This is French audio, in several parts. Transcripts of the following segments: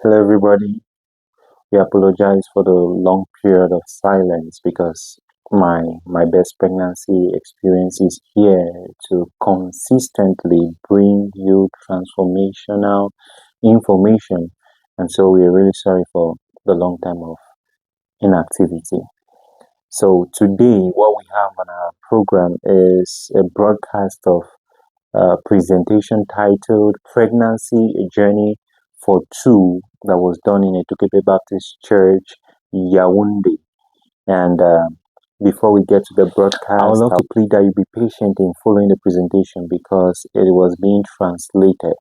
Hello, everybody. We apologize for the long period of silence because my best pregnancy experience is here to consistently bring you transformational information, and so we are really sorry for the long time of inactivity. So today, what we have on our program is a broadcast of presentation titled Pregnancy A Journey for Two that was done in Etukepe Baptist Church, Yaoundé. And before we get to the broadcast, I would love to plead that you be patient in following the presentation because it was being translated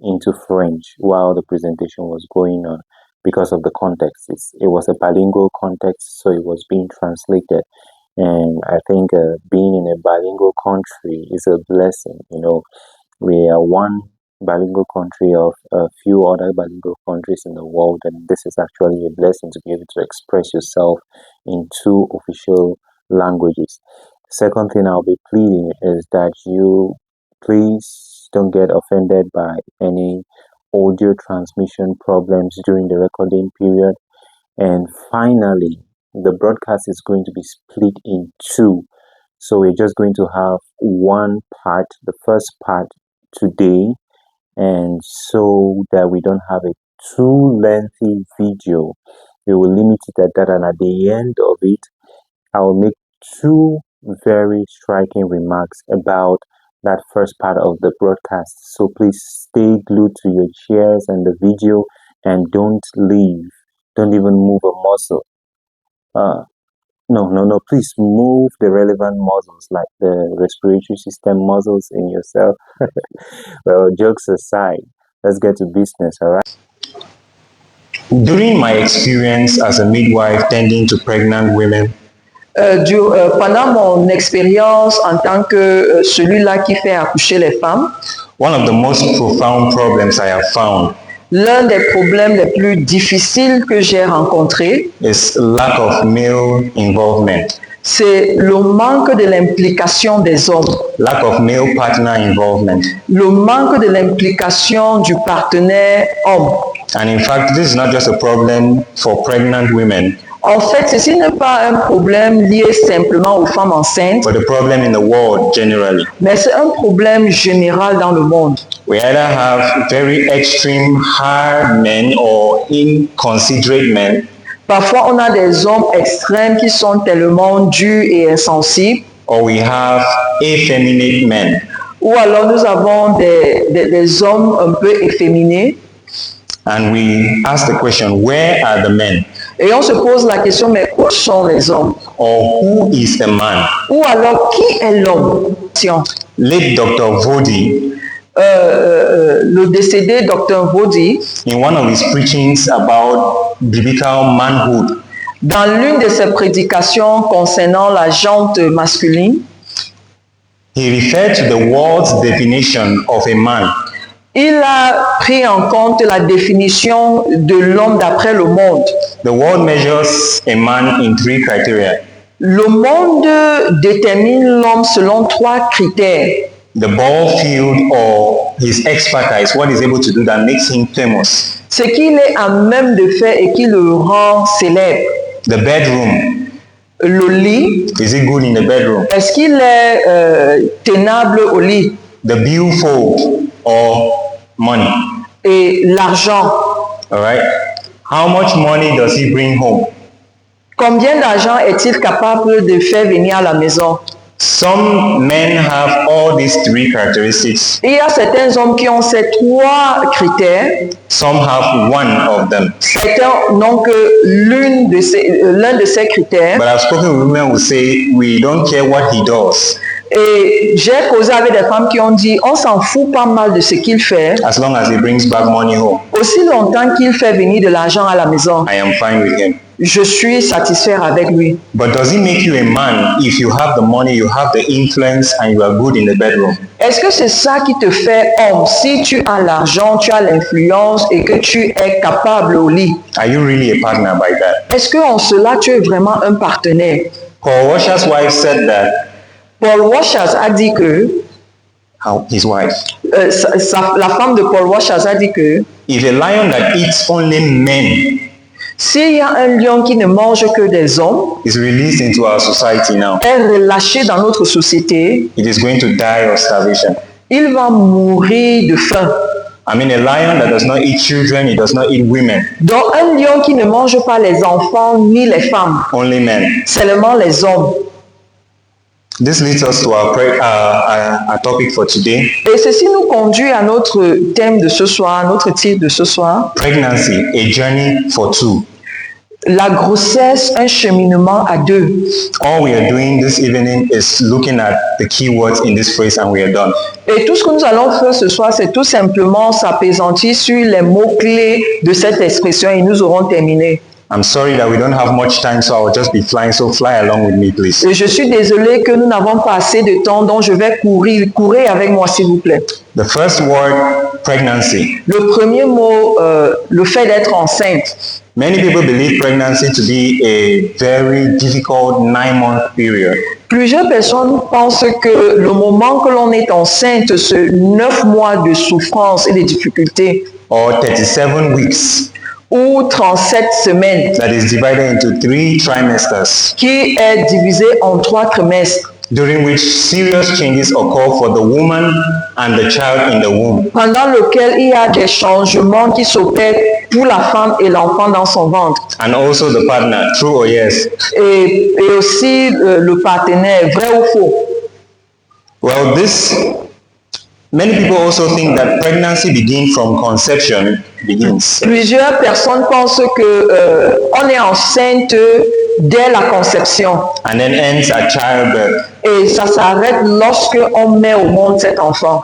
into French while the presentation was going on because of the context. It was a bilingual context, so it was being translated. And I think being in a bilingual country is a blessing. We are one bilingual country of a few other bilingual countries in the world, and this is actually a blessing to be able to express yourself in two official languages. Second thing I'll be pleading is that you please don't get offended by any audio transmission problems during the recording period. And finally, the broadcast is going to be split in two. So we're just going to have one part, the first part today, and so that we don't have a too lengthy video, we will limit it at that. And at the end of it, I will make two very striking remarks about that first part of the broadcast. So please stay glued to your chairs and the video and don't leave. Don't even move a muscle. No, please move the relevant muscles like the respiratory system muscles in yourself. Well, jokes aside, let's get to business, all right? During my experience as a midwife tending to pregnant women, pendant mon expérience en tant que celui-là qui fait accoucher les femmes, one of the most profound problems I have found l'un des problèmes les plus difficiles que j'ai rencontrés, is lack of male involvement, c'est le manque de l'implication des hommes, lack of male partner involvement. le manque de l'implication du partenaire homme. And in fact, this is not just a problem for pregnant women, En fait, ceci n'est pas un problème lié simplement aux femmes enceintes, but a problem in the world generally. mais c'est un problème général dans le monde. We either have very extreme hard men or inconsiderate men, Parfois, on a des hommes extrêmes qui sont tellement durs et insensibles, or we have effeminate men. ou alors nous avons des hommes un peu efféminés. And we ask the question, where are the men? Et on se pose la question, mais où sont les hommes? Or who is the man? Ou alors, qui est l'homme? Late Dr. Vodi, Le décédé Dr. Vodi, in one of his preachings about biblical manhood, dans l'une de ses prédications concernant la jante masculine, he referred to the world's definition of a man. il a pris en compte la définition de l'homme d'après le monde. The world measures a man in three criteria: Le monde détermine l'homme selon trois critères. the ball field or his expertise, what he's able to do that makes him famous; Ce qu'il est à même de faire et qui le rend célèbre. the bedroom, Le lit, is he good in the bedroom; est-ce qu'il est tenable au lit? the billfold or money. Et l'argent. All right, how much money does he bring home? Combien d'argent est-il capable de faire venir à la maison? Some men have all these three characteristics. Il y a certains hommes qui ont ces trois critères. Some have one of them. Certains n'ont que l'un de ces critères. But I've spoken with women who say, we don't care what he does, Et j'ai causé avec des femmes qui ont dit, on s'en fout pas mal de ce qu'il fait, as long as he brings back money home. aussi longtemps qu'il fait venir de l'argent à la maison. I am fine with him. Je suis satisfait avec lui. But does it make you a man if you have the money, you have the influence, and you are good in the bedroom? Est-ce que c'est ça qui te fait homme? Si tu as l'argent, tu as l'influence et que tu es capable au lit. Are you really a partner by that? Est-ce qu'en cela, tu es vraiment un partenaire? Paul Washer's wife said that. Paul Washers a dit que, How his wife? la femme de Paul Washers a dit que, if a lion that eats only men S'il y a un lion qui ne mange que des hommes, is released into our society now, est relâché dans notre société, it is going to die of starvation. il va mourir de faim. I mean, a lion that does not eat children, it does not eat women, Donc un lion qui ne mange pas les enfants ni les femmes, only men. seulement les hommes. This leads us to our topic for today, Et ceci nous conduit à notre thème de ce soir, notre titre de ce soir, pregnancy, a journey for two. la grossesse, un cheminement à deux. All we are doing this evening is looking at the keywords in this phrase and we are done. Et tout ce que nous allons faire ce soir, c'est tout simplement s'apaisantir sur les mots-clés de cette expression et nous aurons terminé. I'm sorry that we don't have much time, so I'll just be flying, so fly along with me, please. Et je suis désolé que nous n'avons pas assez de temps, donc je vais courir avec moi s'il vous plaît. The first word, pregnancy. Le premier mot, le fait d'être enceinte. Many people believe pregnancy to be a very difficult 9-month period. Plusieurs personnes pensent que le moment que l'on est enceinte, c'est 9 mois de souffrance et de difficultés, Or 37 weeks, ou 37 semaines, that is divided into 3 trimesters, qui est divisé en 3 trimestres, during which serious changes occur for the woman and the child in the womb. pendant lequel il y a des changements qui s'opèrent pour la femme et l'enfant dans son ventre. And also the partner, true or yes? Et aussi le partenaire, vrai ou faux. Well, many people also think that pregnancy begins from conception, Plusieurs personnes pensent que on est enceinte dès la conception and then ends at childbirth. et ça s'arrête lorsque on met au monde cet enfant.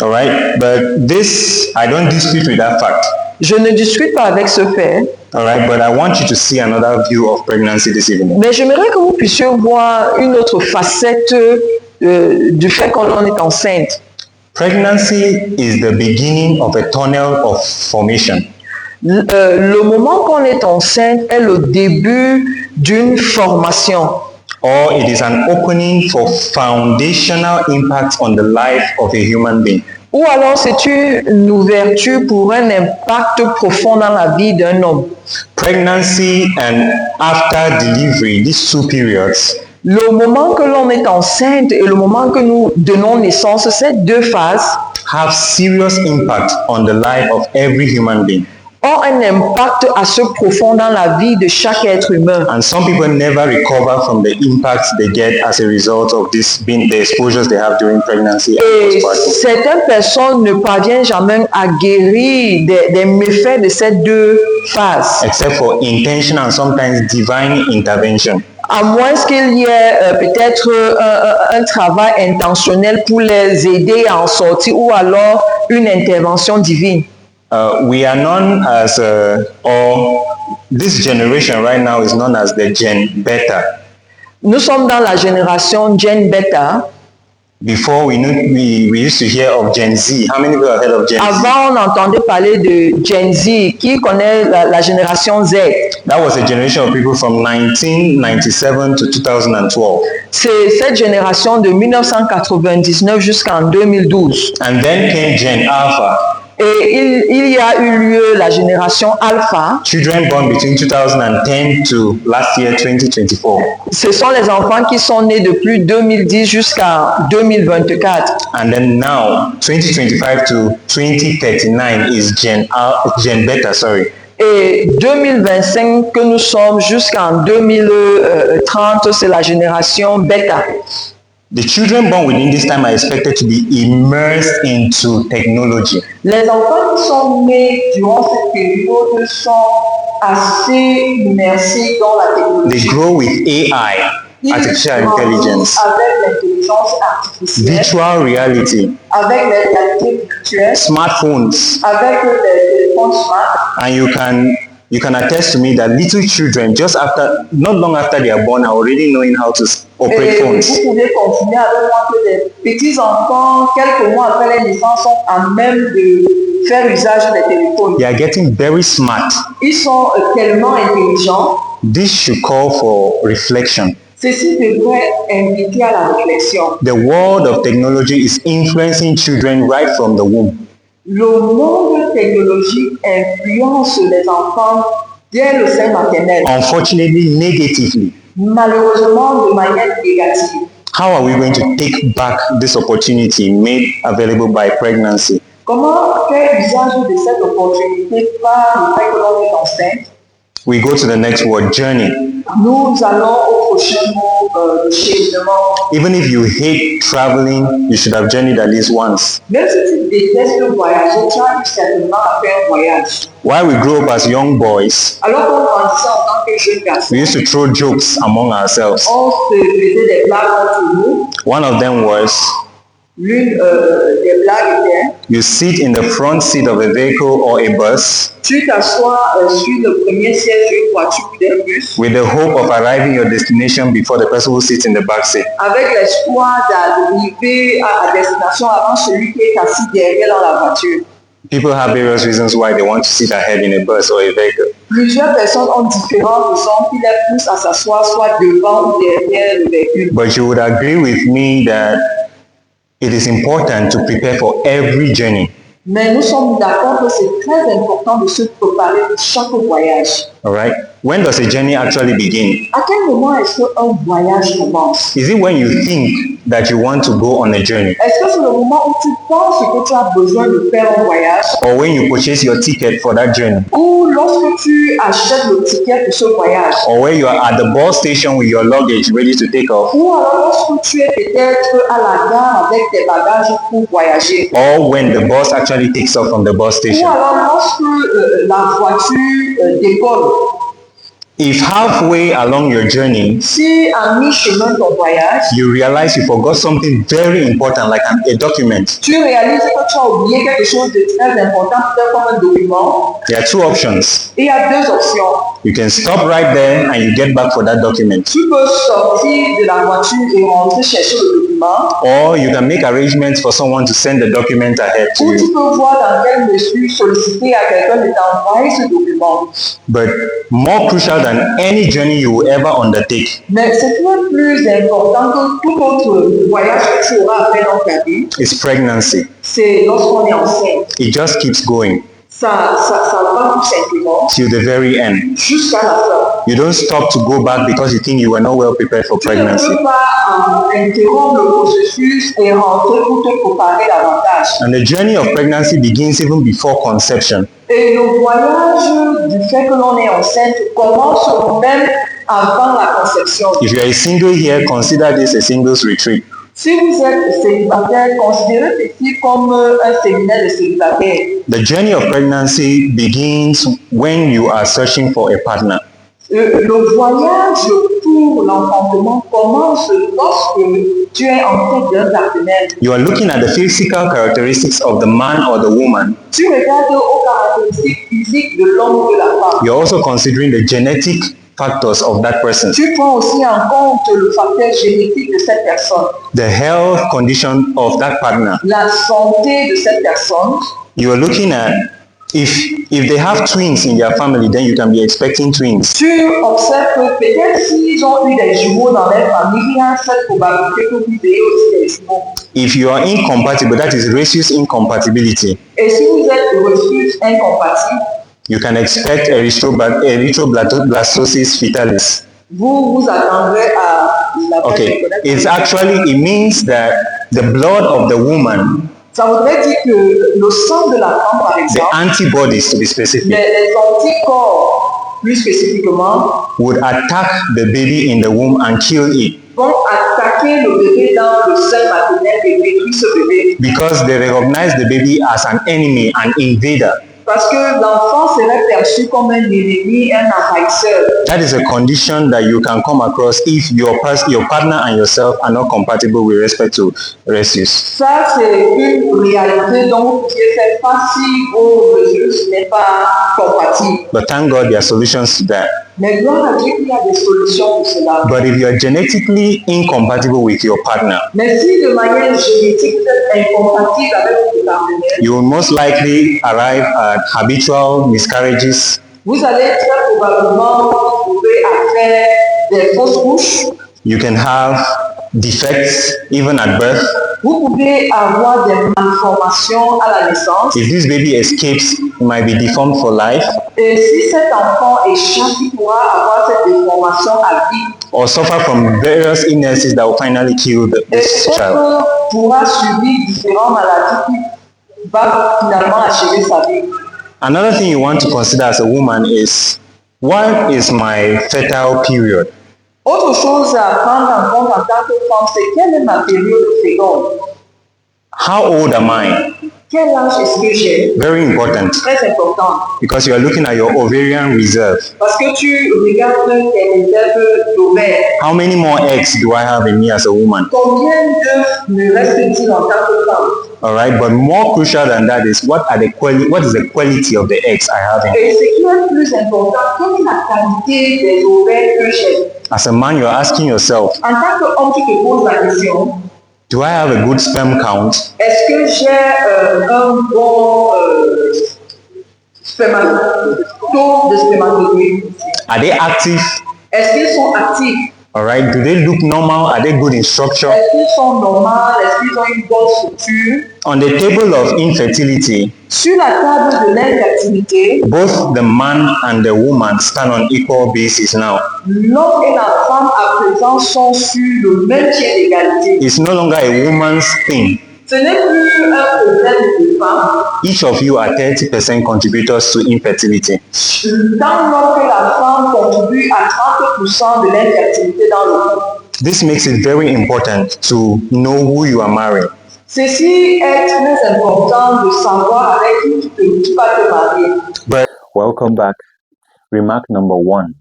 All right, but this, I don't dispute with that fact. Je ne discute pas avec ce fait, All right, but I want you to see another view of pregnancy this evening. mais j'aimerais que vous puissiez voir une autre facette du fait qu'on est enceinte. Pregnancy is the beginning of a tunnel of formation. Le moment qu'on est enceinte est le début d'une formation. Or it is an opening for foundational impact on the life of a human being. Ou alors c'est une ouverture pour un impact profond dans la vie d'un homme. Pregnancy and after delivery, these 2 periods, Le moment que l'on est enceinte et le moment que nous donnons naissance, ces 2 phases have serious impact on the life of every human being. ont un impact assez profond dans la vie de chaque être humain. And some people never recover from the impacts they get as a result of the exposures they have during pregnancy and Et postpartum. certaines personnes ne parviennent jamais à guérir des méfaits de ces 2 phases, Except for intentional and sometimes divine intervention. à moins qu'il y ait peut-être un travail intentionnel pour les aider à en sortir ou alors une intervention divine. We are known as, or this generation right now is known as the Gen Beta. Nous sommes dans la génération Gen Beta. Before we used to hear of Gen Z. How many people have heard of Gen Z? Avant, on entendait parler de Gen Z. Qui connaît la génération Z? That was a generation of people from 1997 to 2012. C'est cette génération de 1999 jusqu'en 2012. And then came Gen Alpha. Et il y a eu lieu la génération Alpha. Children born between 2010 to last year, 2024. Ce sont les enfants qui sont nés depuis 2010 jusqu'à 2024. And then now, 2025 to 2039 is Gen Beta, sorry. Et 2025 que nous sommes jusqu'en 2030, c'est la génération Beta. The children born within this time are expected to be immersed into technology. Les enfants qui sont nés durant cette période sont assez immersés dans la technologie. They grow with AI, artificial intelligence, avec l'intelligence artificielle, virtual reality, avec les réalités virtuelles, smartphones, avec les téléphones smart. and you can attest to me that little children, not long after they are born, are already knowing how to operate Et phones. vous pouvez confirmer avec moi que les petits enfants, quelques mois après leur naissance, sont à même de faire usage des téléphones. They are getting very smart. Ils sont tellement intelligents. This should call for reflection. Ceci devrait inviter à la réflexion. The world of technology is influencing children right from the womb. Le monde technologique influence les enfants dès le sein maternel, unfortunately, negatively. malheureusement de manière négative. How are we going to take back this opportunity made available by pregnancy? Comment faire usage de cette opportunité par le fait que l'on est enceinte? We go to the next word, journey. Nous allons au prochain mot de cheminement. Even if you hate traveling, you should have journeyed at least once. Même si tu détestes le voyage, tu as eu certainement à faire un voyage. While we grew up as young boys, Alors qu'on grandissait en tant que jeune garçon, we used to throw jokes among ourselves. on se faisait des blagues entre nous. One of them was, L'une des blagues était, you sit in the front seat of a vehicle or a bus tu t'assois sur le premier siège d'une voiture ou d'un bus with the hope of arriving your destination before the person who sits in the back seat. avec l'espoir d'arriver à destination avant celui qui est assis derrière dans la voiture. People have various reasons why they want to sit ahead in a bus or a vehicle. Plusieurs personnes ont différentes raisons qui les poussent à s'asseoir soit devant ou derrière le véhicule. But you would agree with me that it is important to prepare for every journey. Mais nous sommes d'accord que c'est très important de se préparer pour chaque voyage. All right? When does a journey actually begin? À quel moment est-ce qu'un voyage commence? Is it when you think that you want to go on a journey? Est-ce que c'est le moment où tu penses que tu as besoin de faire un voyage? Or when you purchase your ticket for that journey? Ou lorsque tu achètes le ticket pour ce voyage? Or when you are at the bus station with your luggage ready to take off? Ou alors lorsque tu es peut-être à la gare avec tes bagages pour voyager? Or when the bus actually takes off from the bus Ou station? alors lorsque la voiture décolle? If halfway along your journey, Si à mi-chemin de ton voyage, you realize you forgot something very important like a document, tu réalises que tu as oublié quelque chose de très important, peut-être comme un document, there are two options. il y a deux options. You can stop right there and you get back for that document. Tu peux sortir de la voiture et rentrer chercher le document, Or you can make arrangements for someone to send the document ahead to ou tu you. peux voir dans quelle mesure solliciter à quelqu'un de t'envoyer ce document. But more crucial than any journey you will ever undertake Mais ce qui est plus important que tout autre voyage que tu auras à faire dans ta vie, is pregnancy. c'est lorsqu'on est enceinte. It just keeps going Ça va tout simplement till the very end. jusqu'à la fin. You don't stop to go back because you think you were not well prepared for Tu ne pregnancy. peux pas interrompre le processus et rentrer pour te préparer davantage. And the journey of pregnancy begins even before conception. Et le voyage du fait que l'on est enceinte commence même avant la conception. If you are a single here, consider this a singles retreat. Si vous êtes célibataire, considérez ceci comme un séminaire de célibataire. The journey of pregnancy begins when you are searching for a partner. Le voyage pour l'enfantement commence lorsque tu es en quête d'un partenaire. You are looking at the physical characteristics of the man or the woman. Tu regardes aux caractéristiques physiques de l'homme ou de la femme. You're also considering the genetic factors of that person, Tu prends aussi en compte le facteur génétique de cette personne, the health condition of that partner. la santé de cette personne. You are looking at if they have twins in their family, then you can be expecting twins. Tu observes que peut-être s'ils ont eu des jumeaux dans leur famille, il y a cette probabilité que vous ayez aussi des jumeaux. If you are incompatible, that is rhesus incompatibility, Et si vous êtes reçus incompatibles, you can expect erythroblastosis fetalis. vous vous attendrez à la Okay, it means that the blood of the woman, Ça voudrait dire que le sang de la femme, par the exemple, antibodies to be specific, les anticorps, plus spécifiquement, would attack the baby in the womb and kill it vont attaquer le bébé dans le sein maternel et détruire ce bébé. because they recognize the baby as an enemy, an invader. Parce que l'enfant serait perçu comme un ennemi, un envahisseur. That is a condition that you can come across if your partner and yourself are not compatible with respect to rhesus. Ça, c'est une réalité dont vous pouvez faire face si vos ressources n'est pas compatible. But thank God there are solutions to that. Mais gloire à Dieu qu'il y a des solutions pour cela. But if you are genetically incompatible with your partner, Mais si de manière génétique vous êtes incompatible avec votre partenaire, you will most likely arrive at habitual miscarriages, vous allez très probablement vous trouver à faire des fausses couches. you can have defects even at birth, Vous pouvez avoir des malformations à la naissance. If this baby escapes, it might be deformed for life. Et si cet enfant échappe, il pourra avoir cette déformation à vie. Or suffer from various illnesses that will finally kill this child. Et pourra subir différentes maladies qui va finalement achever sa vie. Another thing you want to consider as a woman is, what is my fertile period? Autre chose à prendre en compte en tant que femme, c'est quelle est ma période féconde? How old am I? Quel âge est-ce que j'ai? Very important. Très important. Because you are looking at your ovarian reserve. Parce que tu regardes tes réserves d'ovaires. How many more eggs do I have in me as a woman? Combien d'œufs me reste-t-il en tant que femme? All right, but more crucial than that is what is the quality of the eggs I have in me? Et ce qui est plus important, quelle est la qualité des ovaires que j'ai? As a man, you're asking yourself, En tant qu'homme, tu te poses la question, do I have a good sperm count? est-ce que j'ai un bon taux de spermatozoïdes? Are they active? Est-ce qu'ils sont actifs? All right, do they look normal? Are they good in structure? Est-ce qu'ils sont normaux? Est-ce qu'ils ont une bonne structure? On the table of infertility, Sur la table de l'infertilité, both the man and the woman stand on equal basis now. l'homme et la femme à présent sont sur le même pied d'égalité. It's no longer a woman's thing. Ce n'est plus un problème de femme. Each of you are 30% contributors to infertility. Tant l'homme que la femme contribuent à 30% de l'infertilité dans le couple. This makes it very important to know who you are marrying. Ceci est très important de savoir avec qui tu vas te marier. Welcome back. Remark number 1.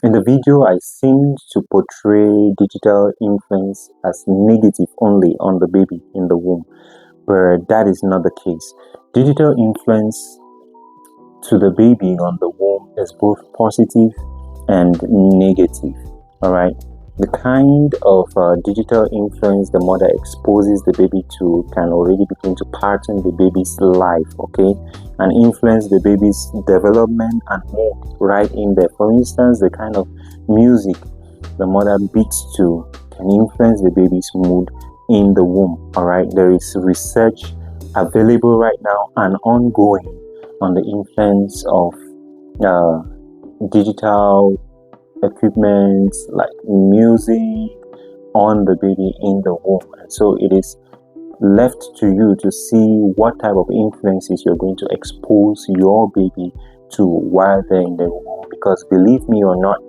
In the video, I seemed to portray digital influence as negative only on the baby in the womb, but that is not the case. Digital influence to the baby on the womb is both positive and negative. All right. The kind of digital influence the mother exposes the baby to can already begin to pattern the baby's life, okay, and influence the baby's development and mood right in there. For instance, the kind of music the mother beats to can influence the baby's mood in the womb. All right, there is research available right now and ongoing on the influence of digital equipment like music on the baby in the womb. And so it is left to you to see what type of influences you're going to expose your baby to while they're in the womb, because believe me or not,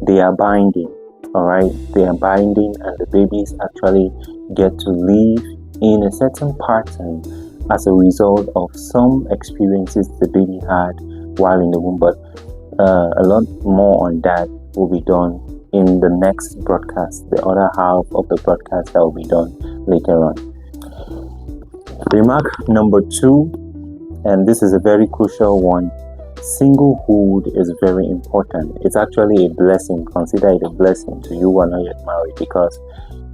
they are binding. All right, they are binding, and the babies actually get to live in a certain pattern as a result of some experiences the baby had while in the womb. But a lot more on that will be done in the next broadcast, the other half of the broadcast that will be done later on. Remark number 2, and this is a very crucial one. Singlehood is very important. It's actually a blessing. Consider it a blessing to you who are not yet married, because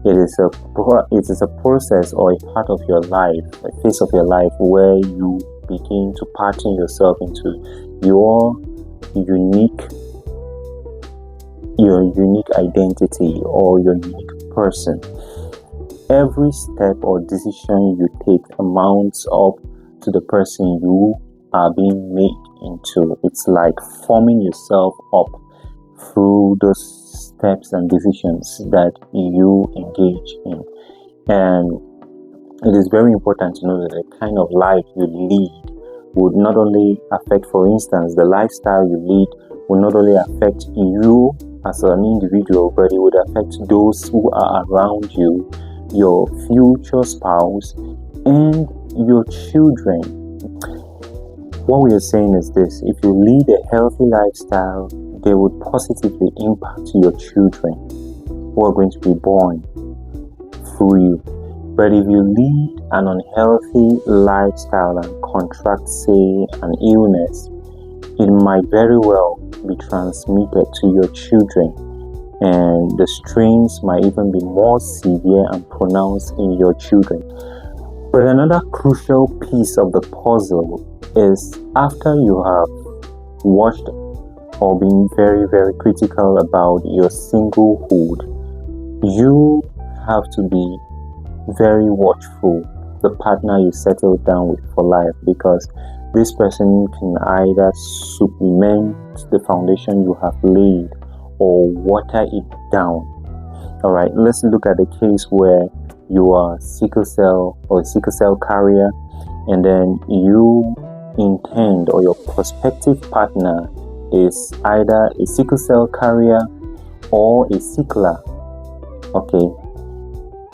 it is a process or a part of your life, a phase of your life where you begin to pattern yourself into your unique identity or your unique person. Every step or decision you take amounts up to the person you are being made into. It's like forming yourself up through those steps and decisions that you engage in. And it is very important to know that the kind of life you lead would not only affect, for instance, the lifestyle you lead will not only affect you as an individual, but it would affect those who are around you, your future spouse, and your children. What we are saying is this: if you lead a healthy lifestyle, they would positively impact your children who are going to be born through you. But if you lead an unhealthy lifestyle and contract, say, an illness, it might very well be transmitted to your children, and the strains might even be more severe and pronounced in your children. But another crucial piece of the puzzle is, after you have watched or been very, very critical about your singlehood, you have to be very watchful the partner you settle down with for life, because this person can either supplement the foundation you have laid or water it down. All right, let's look at the case where you are sickle cell or a sickle cell carrier, and then you intend, or your prospective partner is either a sickle cell carrier or a sickler. Okay,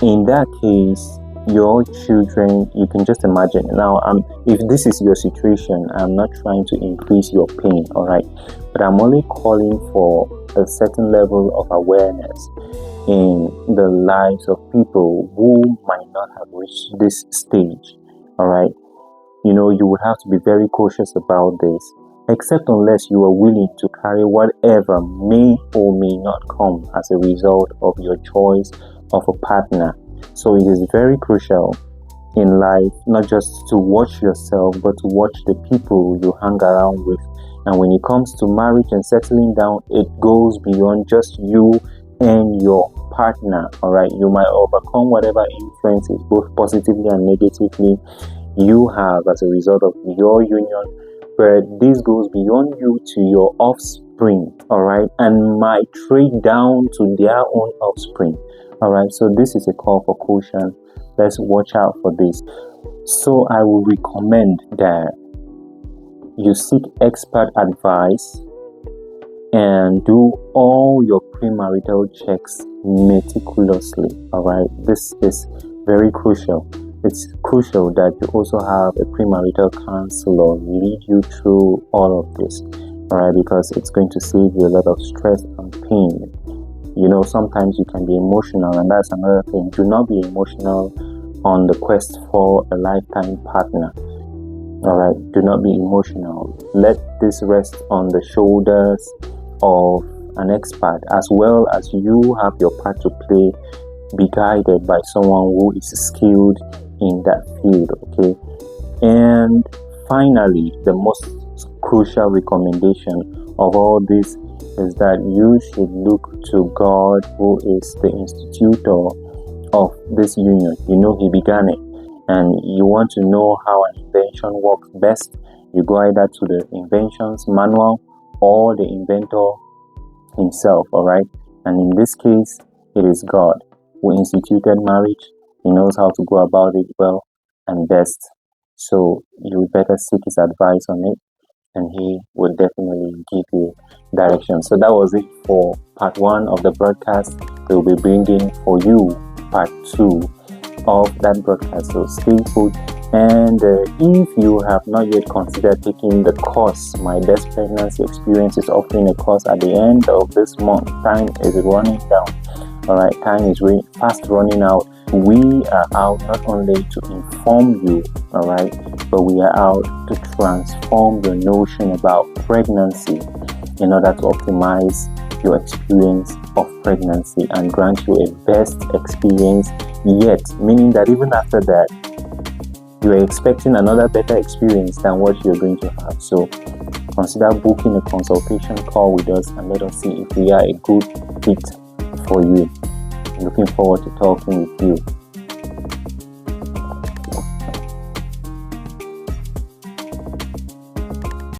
in that case, your children, you can just imagine. Now, if this is your situation, I'm not trying to increase your pain, all right, but I'm only calling for a certain level of awareness in the lives of people who might not have reached this stage. All right, you would have to be very cautious about this, except unless you are willing to carry whatever may or may not come as a result of your choice of a partner. So it is very crucial in life not just to watch yourself, but to watch the people you hang around with. And when it comes to marriage and settling down, it goes beyond just you and your partner. All right, you might overcome whatever influences, both positively and negatively, you have as a result of your union, but this goes beyond you to your offspring. All right, and might trade down to their own offspring. All right, so this is a call for caution. Let's watch out for this. So I will recommend that you seek expert advice and do all your premarital checks meticulously. All right, this is very crucial. It's crucial that you also have a premarital counselor lead you through all of this. All right, because it's going to save you a lot of stress and pain. Sometimes you can be emotional, and that's another thing. Do not be emotional on the quest for a lifetime partner. All right, do not be emotional. Let this rest on the shoulders of an expert, as well as you have your part to play. Be guided by someone who is skilled in that field. Okay, and finally, the most crucial recommendation of all this is that you should look to God, who is the institutor of this union. He began it, and you want to know how an invention works best, you go either to the inventions manual or the inventor himself. All right, and in this case, it is God who instituted marriage. He knows how to go about it well and best, so you better seek his advice on it, and he will definitely give you direction. So that was it for part 1 of the broadcast. We'll be bringing for you part 2 of that broadcast, so stay put. And if you have not yet considered taking the course, My Best Pregnancy Experience is offering a course at the end of this month. Time is running down. All right, time is fast running out. We are out not only to inform you, all right, but we are out to transform your notion about pregnancy in order to optimize your experience of pregnancy and grant you a best experience yet, meaning that even after that, you are expecting another better experience than what you're going to have. So consider booking a consultation call with us and let us see if we are a good fit for you. Looking forward to talking with you.